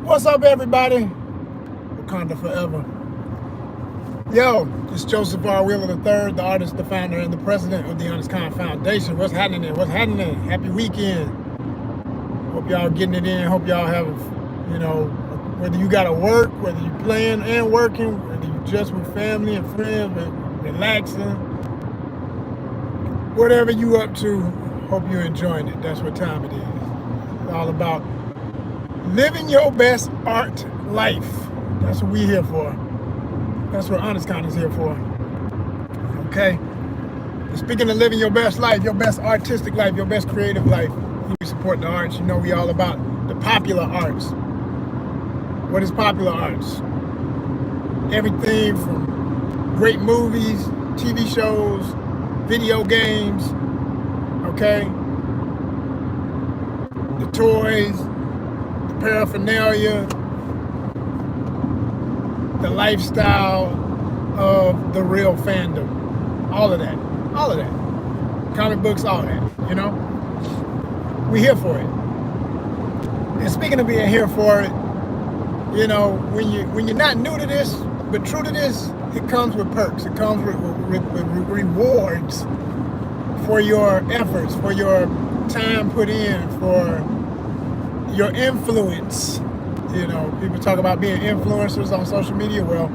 What's up, everybody? Wakanda forever. Yo, it's Joseph R. Wheeler III, the artist, the founder, and the president of the ONYXCON Foundation. What's happening? What's happening? Happy weekend. Hope y'all getting it in. Hope y'all have, whether you got to work, whether you playing and working, whether you just with family and friends, relaxing, whatever you up to, hope you're enjoying it. That's what time it is. It's all about living your best art life. That's what we're here for. That's what ONYXCON is here for. Okay? And speaking of living your best life, your best artistic life, your best creative life, you support the arts. You know we all about the popular arts. What is popular arts? Everything from great movies, TV shows, video games, okay? The toys, paraphernalia, the lifestyle of the real fandom, all of that, comic books, all that, we're here for it. And speaking of being here for it, when you're not new to this but true to this, it comes with perks, it comes with rewards for your efforts, for your time put in, for your influence. People talk about being influencers on social media. Well,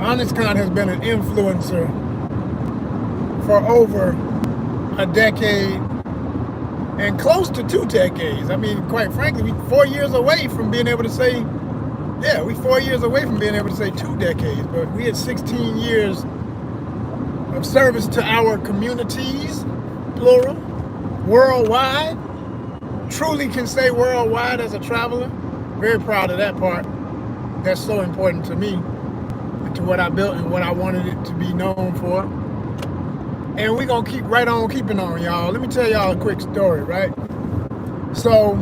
ONYXCON has been an influencer for over a decade and close to 2 decades. I mean, quite frankly, we're 4 years away from being able to say, we're 4 years away from being able to say 2 decades, but we had 16 years of service to our communities, plural, worldwide. Truly can say worldwide as a traveler. Very proud of that part. That's so important to me and to what I built and what I wanted it to be known for. And we're gonna keep right on keeping on, y'all. Let me tell y'all a quick story, right? So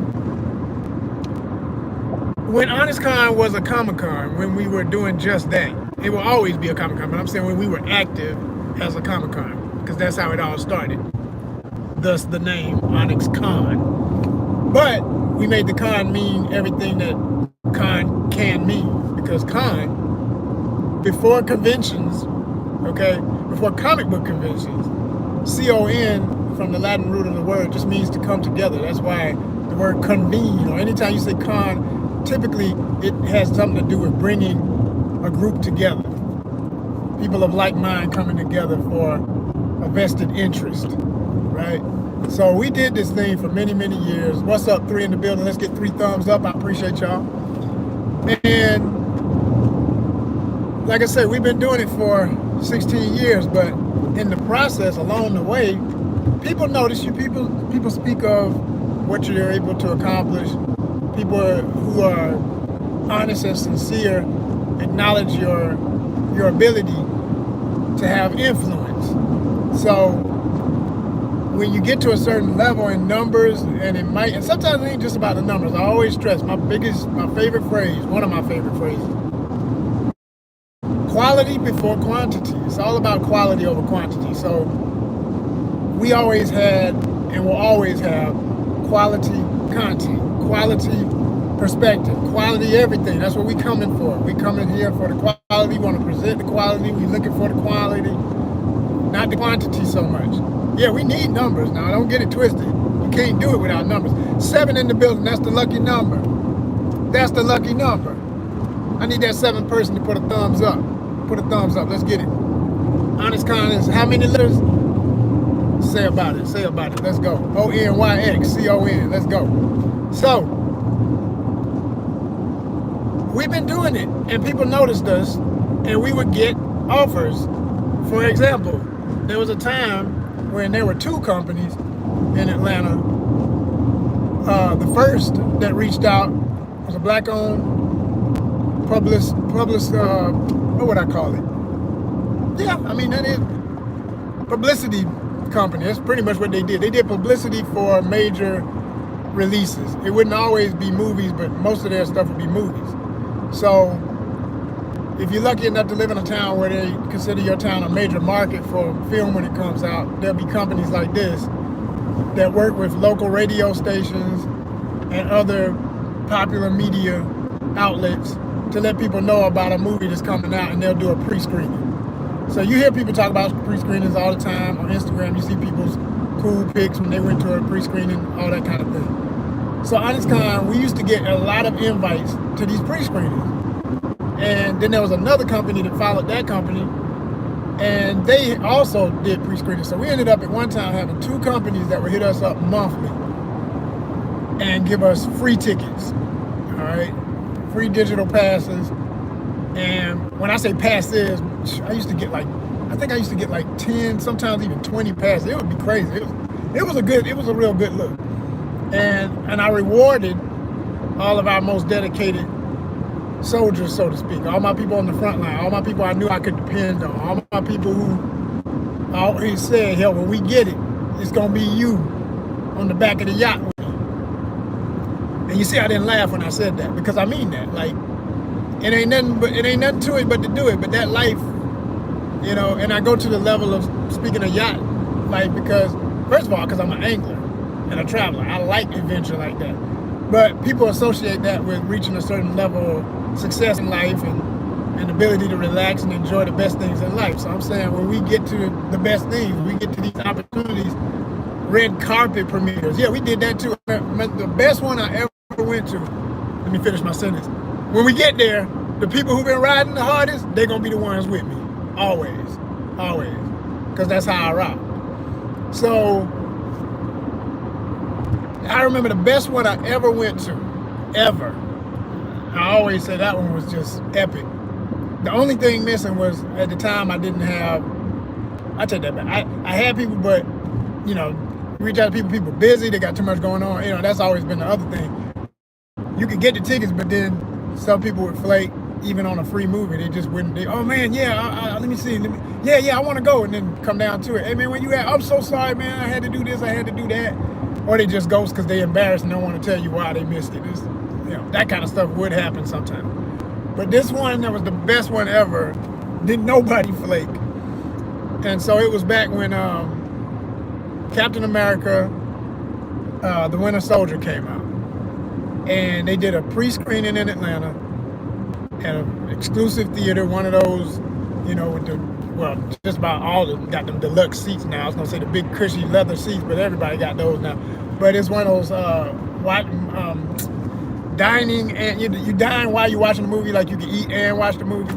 when ONYXCON was a Comic-Con, when we were doing just that, it will always be a Comic-Con, but I'm saying when we were active as a Comic-Con, because that's how it all started. Thus the name ONYXCON. But we made the con mean everything that con can mean, because con, before conventions, before comic book conventions, C-O-N from the Latin root of the word just means to come together. That's why the word convene, or anytime you say con, typically it has something to do with bringing a group together. People of like mind coming together for a vested interest, right? So we did this thing for many, many years. What's up, 3 in the building? Let's get 3 thumbs up. I appreciate y'all. And like I said, we've been doing it for 16 years, but in the process, along the way, people notice you. People speak of what you're able to accomplish. People who are honest and sincere acknowledge your ability to have influence. So when you get to a certain level in numbers, and sometimes it ain't just about the numbers. I always stress one of my favorite phrases, quality before quantity. It's all about quality over quantity. So we always had and will always have quality content, quality perspective, quality everything. That's what we coming for. We coming here for the quality. We want to present the quality. We looking for the quality, not the quantity so much. Yeah, we need numbers now. Don't get it twisted. You can't do it without numbers. 7 in the building. That's the lucky number. That's the lucky number. I need that 7th person to put a thumbs up. Put a thumbs up. Let's get it. ONYXCON is how many letters? Say about it. Say about it. Let's go. ONYXCON. Let's go. So we've been doing it, and people noticed us, and we would get offers. For example, there was a time when there were 2 companies in Atlanta. The first that reached out was a black-owned what would I call it? Yeah, I mean, that is publicity company. That's pretty much what they did. They did publicity for major releases. It wouldn't always be movies, but most of their stuff would be movies. So if you're lucky enough to live in a town where they consider your town a major market for film when it comes out, there'll be companies like this that work with local radio stations and other popular media outlets to let people know about a movie that's coming out, and they'll do a pre-screening. So you hear people talk about pre-screenings all the time on Instagram. You see people's cool pics when they went to a pre-screening, all that kind of thing. So ONYXCON, we used to get a lot of invites to these pre-screenings. And then there was another company that followed that company, and they also did pre-screening. So we ended up at one time having 2 companies that would hit us up monthly and give us free tickets, all right? Free digital passes. And when I say passes, I used to get like, I think I used to get like 10, sometimes even 20 passes. It would be crazy. It was a real good look. And I rewarded all of our most dedicated soldiers, so to speak. All my people on the front line, all my people I knew I could depend on, all my people who always said, hell, when we get it, it's gonna be you on the back of the yacht with me. And you see, I didn't laugh when I said that, because I mean that. Like, it ain't nothing to it but to do it. But that life, you know, and I go to the level of speaking of yacht life because, first of all, because I'm an angler and a traveler. I like adventure like that. But people associate that with reaching a certain level of success in life and ability to relax and enjoy the best things in life. So I'm saying when we get to the best things, we get to these opportunities, red carpet premieres. Yeah, we did that too. The best one I ever went to, let me finish my sentence. When we get there, the people who've been riding the hardest, they're gonna be the ones with me. Always, always. Because that's how I rock. So, I remember the best one I ever went to, ever. I always say that one was just epic. The only thing missing was, at the time, I didn't have, I take that back. I had people, but, you know, reach out to people busy, they got too much going on. You know, that's always been the other thing. You could get the tickets, but then some people would flake, even on a free movie. They just wouldn't. Oh man, yeah, let me see. Yeah, I want to go, and then come down to it. Hey man, when you at? I'm so sorry, man. I had to do this. I had to do that. Or they just ghost because they embarrassed and don't want to tell you why they missed it. It's, you know, that kind of stuff would happen sometimes. But this one, that was the best one ever. Didn't nobody flake. And so it was back when Captain America, The Winter Soldier came out. And they did a pre-screening in Atlanta at an exclusive theater, one of those, you know, with the, well, just about all of them got them deluxe seats now. I was gonna say the big cushy leather seats, but everybody got those now. But it's one of those dining, and you dine while you're watching the movie, like you can eat and watch the movie.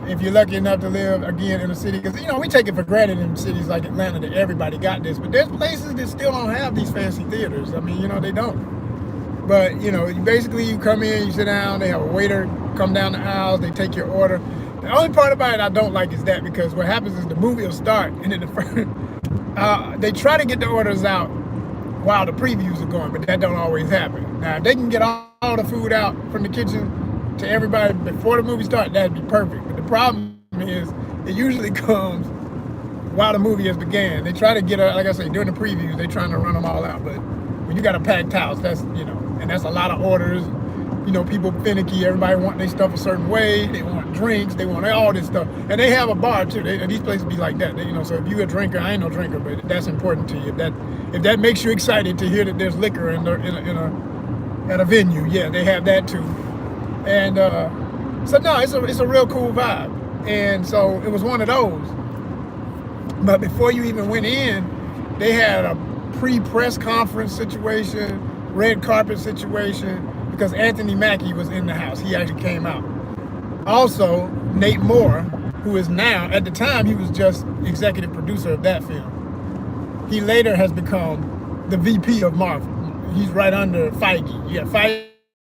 If you're lucky enough to live, again, in a city, because, you know, we take it for granted in cities like Atlanta that everybody got this, but there's places that still don't have these fancy theaters. I mean, you know, they don't. But, you know, basically you come in, you sit down, they have a waiter come down the aisles, they take your order. The only part about it I don't like is that, because what happens is the movie will start, and then they try to get the orders out while the previews are going, but that don't always happen. Now, if they can get all the food out from the kitchen to everybody before the movie starts, that'd be perfect. But the problem is, it usually comes while the movie has began. They try to get, like I say, during the previews, they're trying to run them all out, but when you got a packed house, that's, you know, and that's a lot of orders. You know, people finicky, everybody want their stuff a certain way, they want drinks, they want all this stuff. And they have a bar too, these places be like that, you know, so if you're a drinker, I ain't no drinker, but that's important to you. If that makes you excited to hear that there's liquor at a venue, yeah, they have that too. And so no, it's a real cool vibe. And so it was one of those. But before you even went in, they had a pre-press conference situation, red carpet situation, because Anthony Mackie was in the house. He actually came out. Also, Nate Moore, who is now, at the time, he was just executive producer of that film. He later has become the VP of Marvel. He's right under Feige. You got Feige,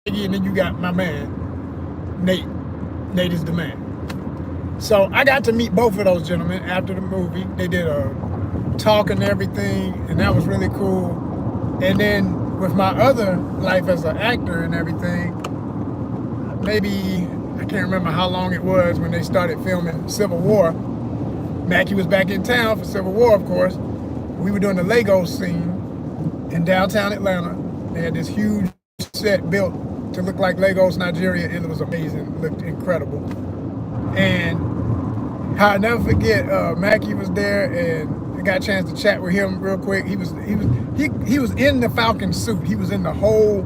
and then you got my man, Nate. Nate is the man. So I got to meet both of those gentlemen after the movie. They did a talk and everything, and that was really cool. And then with my other life as an actor and everything, maybe, I can't remember how long it was when they started filming Civil War. Mackie was back in town for Civil War, of course. We were doing the Lego scene in downtown Atlanta. They had this huge set built to look like Lagos, Nigeria, and it was amazing. It looked incredible. And I'll never forget, Mackie was there, and I got a chance to chat with him real quick. He was in the Falcon suit. He was in the whole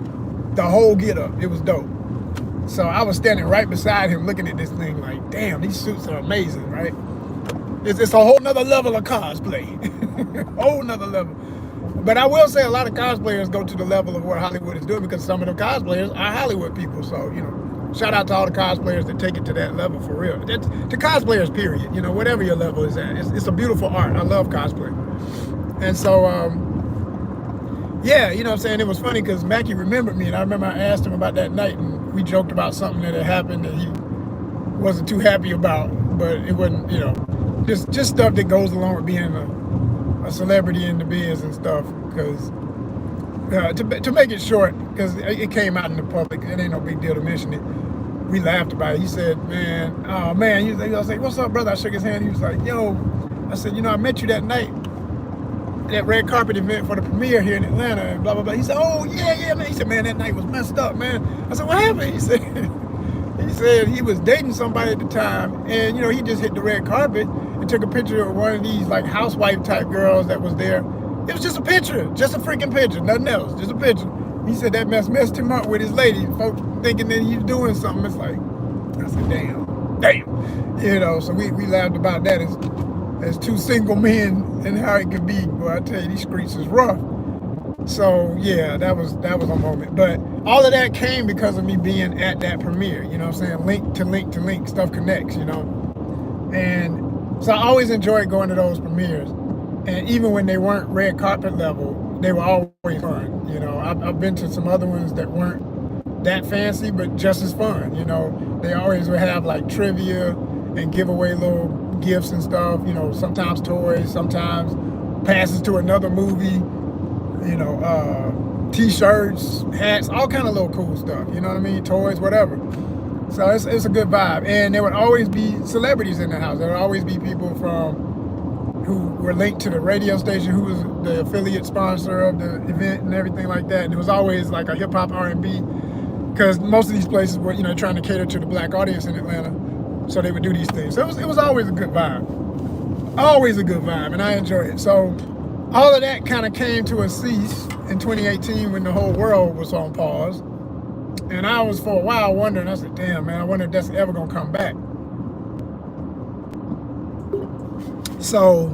The whole get up. It was dope. So I was standing right beside him looking at this thing like, damn, these suits are amazing, right? It's a whole nother level of cosplay. Whole nother level. But I will say a lot of cosplayers go to the level of what Hollywood is doing because some of the cosplayers are Hollywood people. So, you know, shout out to all the cosplayers that take it to that level for real. That's, to cosplayers, period. You know, whatever your level is at. It's a beautiful art. I love cosplay. And so, yeah, you know what I'm saying? It was funny because Mackie remembered me, and I remember I asked him about that night, and we joked about something that had happened that he wasn't too happy about, but it wasn't, you know, just stuff that goes along with being a celebrity in the biz and stuff. Because to make it short, because it came out in the public, it ain't no big deal to mention it. We laughed about it. He said, "Man, oh man," I was like, "What's up, brother?" I shook his hand. He was like, "Yo," I said, "You know, I met you that night, that red carpet event for the premiere here in Atlanta," and blah blah blah. He said, "Oh yeah, man." He said, "Man, that night was messed up, man." I said, "What happened?" He said he was dating somebody at the time, and you know, he just hit the red carpet and took a picture of one of these like housewife type girls that was there. It was just a picture, just a freaking picture, nothing else, just a picture. He said that messed him up with his lady, folks thinking that he's doing something. It's like, I said, damn, you know. So we laughed about that as two single men and how it could be. Well, I tell you, these streets is rough. So yeah, that was a moment. But all of that came because of me being at that premiere. You know what I'm saying? Link to link, stuff connects. You know, and so I always enjoyed going to those premieres. And even when they weren't red carpet level, they were always fun. You know, I've been to some other ones that weren't that fancy, but just as fun. You know, they always would have like trivia and give away little gifts and stuff. You know, sometimes toys, sometimes passes to another movie. You know, T-shirts, hats, all kind of little cool stuff. You know what I mean? Toys, whatever. So it's a good vibe. And there would always be celebrities in the house. There would always be people who were linked to the radio station, who was the affiliate sponsor of the event and everything like that. And it was always like a hip hop R&B, because most of these places were, you know, trying to cater to the black audience in Atlanta. So they would do these things. So it was always a good vibe. Always a good vibe, and I enjoyed it. So all of that kind of came to a cease in 2018 when the whole world was on pause. And I was for a while wondering, I said, damn, man, I wonder if that's ever gonna come back. So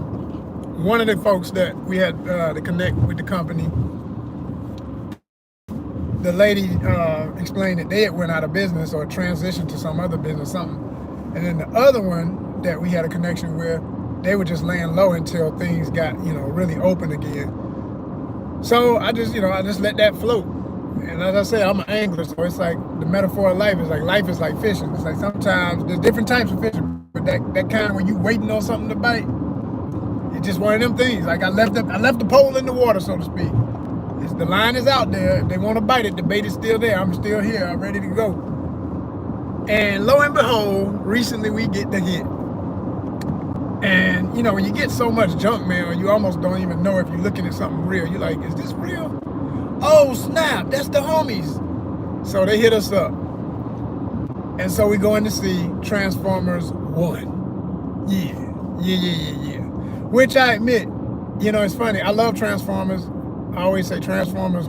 one of the folks that we had to connect with the company, the lady explained that they had went out of business or transitioned to some other business, something. And then the other one that we had a connection with, they were just laying low until things got, you know, really open again. So I just let that float. And as I say, I'm an angler, so it's like the metaphor of life is like fishing. It's like sometimes there's different types of fishing, but that kind when you waiting on something to bite, it's just one of them things. Like I left the pole in the water, so to speak. The line is out there. If they want to bite it, the bait is still there. I'm still here. I'm ready to go. And lo and behold, recently we get the hit. And you know, when you get so much junk mail, you almost don't even know if you're looking at something real. You're like, is this real? Oh snap, that's the homies. So they hit us up. And so we going to see Transformers 1. Yeah. Which I admit, you know, it's funny. I love Transformers. I always say Transformers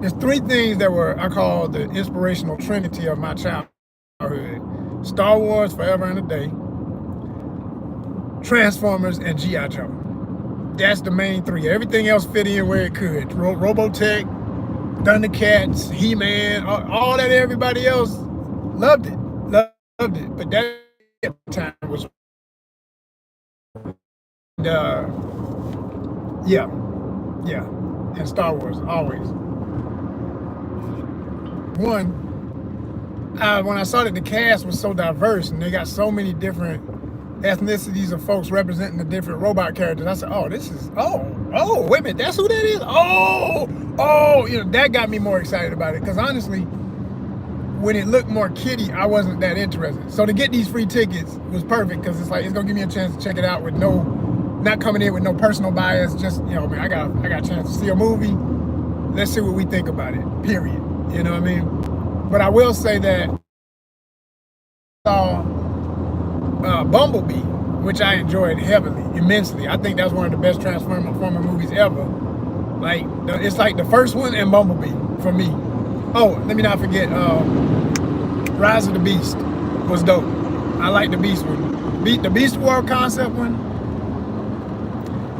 there's three things that I call the inspirational trinity of my childhood. Star Wars, Forever and a Day, Transformers, and G.I. Joe. That's the main three. Everything else fit in where it could. Robotech, Thundercats, He-Man, all that everybody else loved it. But that time was yeah, and Star Wars, always. When I saw that the cast was so diverse and they got so many different ethnicities of folks representing the different robot characters, I said, wait a minute, that's who that is? You know, that got me more excited about it, because honestly, when it looked more kiddie, I wasn't that interested. So to get these free tickets was perfect, because it's like, it's gonna give me a chance to check it out with not coming in with no personal bias, just, you know, man, I got a chance to see a movie. Let's see what we think about it, period. You know what I mean? But I will say that I saw Bumblebee, which I enjoyed immensely. I think that's one of the best Transformer movies ever. Like, it's like the first one and Bumblebee for me. Oh, let me not forget. Rise of the Beast was dope. I like the Beast one. The Beast World concept one.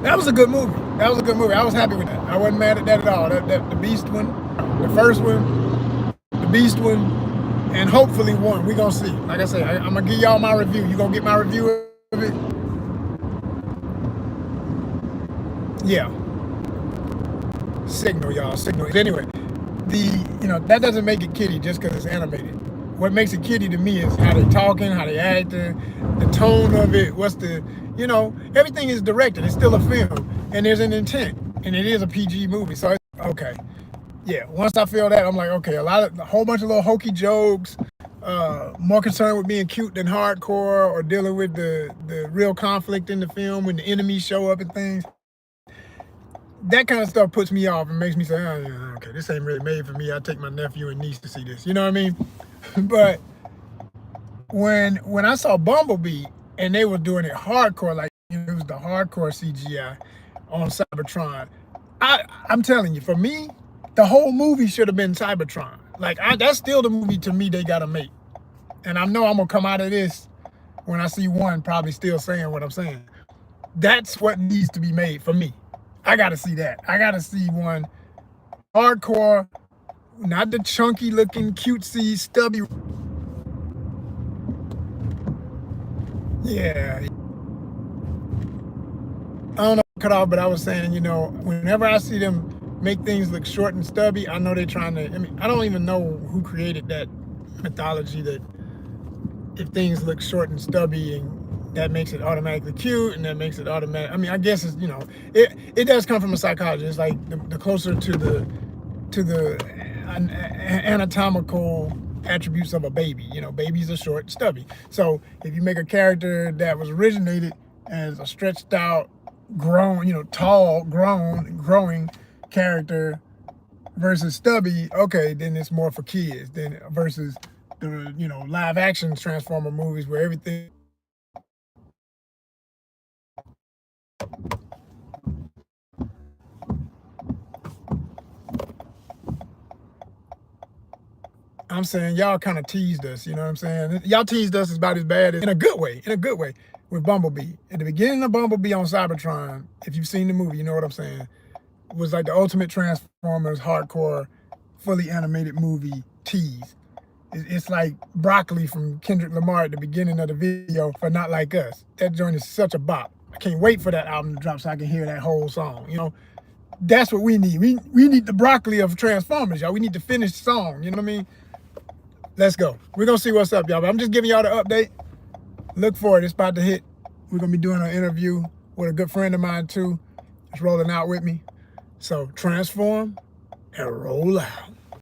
That was a good movie. That was a good movie. I was happy with that. I wasn't mad at that at all. The Beast one, the first one, the Beast one, and hopefully one. We gonna see. Like I say, I'm gonna give y'all my review. You gonna get my review of it? Yeah. Signal, y'all. Signal. Anyway, that doesn't make it kiddie just because it's animated. What makes it kiddie to me is how they talking, how they acting, the tone of it. Everything is directed. It's still a film, and there's an intent, and it is a PG movie. So it's okay. Yeah. Once I feel that, I'm like, okay, a whole bunch of little hokey jokes. More concerned with being cute than hardcore, or dealing with the real conflict in the film when the enemies show up and things. That kind of stuff puts me off and makes me say, oh, yeah, okay, this ain't really made for me. I'll take my nephew and niece to see this. You know what I mean? But when I saw Bumblebee and they were doing it hardcore, like it was the hardcore CGI on Cybertron, I'm telling you, for me, the whole movie should have been Cybertron. Like that's still the movie to me they gotta make. And I know I'm gonna come out of this when I see one probably still saying what I'm saying. That's what needs to be made for me. I gotta see that. I gotta see one hardcore, not the chunky looking, cutesy, stubby. Yeah. I don't know cut off, but I was saying, whenever I see them make things look short and stubby, I know they're trying to. I don't even know who created that mythology that if things look short and stubby, and that makes it automatically cute, and that makes it automatic. I guess it's it does come from a psychologist. It's like the closer to the anatomical attributes of a baby. Babies are short and stubby. So if you make a character that was originated as a stretched out, grown, tall, growing character versus stubby, okay, then it's more for kids than versus the live action Transformer movies where everything. I'm saying y'all kind of teased us, you know what I'm saying? Y'all teased us about as bad as in a good way, with Bumblebee. At the beginning of Bumblebee on Cybertron, if you've seen the movie, you know what I'm saying, was like the ultimate Transformers hardcore, fully animated movie tease. It's like Broccoli from Kendrick Lamar at the beginning of the video for Not Like Us. That joint is such a bop. I can't wait for that album to drop so I can hear that whole song, That's what we need. We need the Broccoli of Transformers, y'all. We need the finished song, you know what I mean? Let's go. We're going to see what's up, y'all. But I'm just giving y'all the update. Look for it. It's about to hit. We're going to be doing an interview with a good friend of mine, too. It's rolling out with me. So transform and roll out.